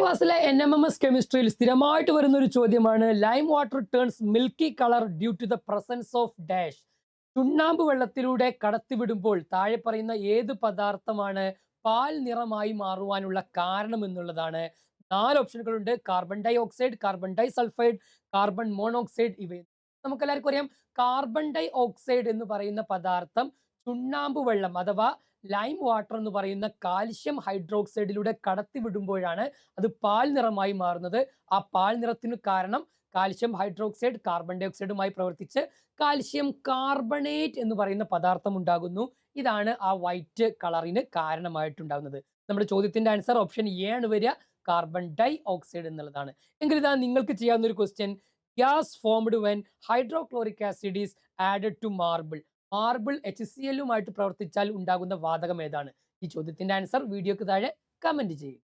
ക്ലാസ്സിലെ NMMS കെമിസ്ട്രിയിൽ സ്ഥിരമായിട്ട് വരുന്ന ഒരു ചോദ്യമാണ് lime water turns milky colour due to the presence of dash. ചുണ്ണാമ്പ് വെള്ളത്തിലൂടെ കടത്തിവിടുമ്പോൾ താഴെ പറയുന്ന ഏത് പദാർത്ഥമാണ് പാൽ നിറമായി മാറുവാനുള്ള കാരണം എന്നുള്ളതാണ്. 4 ഓപ്ഷനുകളുണ്ട്: carbon dioxide, carbon disulphide, carbon monoxide. ഇവ നമുക്കെല്ലാവർക്കും അറിയാം. കാർബൺ ഡൈ ഓക്സൈഡ് എന്ന് പറയുന്ന പദാർത്ഥം ചുണ്ണാമ്പ് വെള്ളം അഥവാ ലൈം വാട്ടർ എന്ന് പറയുന്ന കാൽഷ്യം ഹൈഡ്രോക്സൈഡിലൂടെ കടത്തിവിടുമ്പോഴാണ് അത് പാൽ നിറമായി മാറുന്നത്. ആ പാൽ നിറത്തിന് കാരണം കാൽഷ്യം ഹൈഡ്രോക്സൈഡ് കാർബൺ ഡൈ ഓക്സൈഡുമായി പ്രവർത്തിച്ച് കാൽഷ്യം കാർബണേറ്റ് എന്ന് പറയുന്ന പദാർത്ഥം ഉണ്ടാകുന്നു. ഇതാണ് ആ വൈറ്റ് കളറിന് കാരണമായിട്ടുണ്ടാകുന്നത്. നമ്മുടെ ചോദ്യത്തിന്റെ ആൻസർ ഓപ്ഷൻ എ ആണ് വരിക, കാർബൺ ഡൈ ഓക്സൈഡ് എന്നുള്ളതാണ്. എങ്കിൽ ഇതാ നിങ്ങൾക്ക് ചെയ്യാവുന്ന ഒരു question: gas formed when hydrochloric acid is added to marble. Marble HCl പ്രവർത്തിച്ചാൽ ഉണ്ടാകുന്ന വാതകം ഏതാണ്? ഈ ചോദ്യത്തിന്റെ ആൻസർ വീഡിയോക്ക് താഴെ കമന്റ് ചെയ്യും.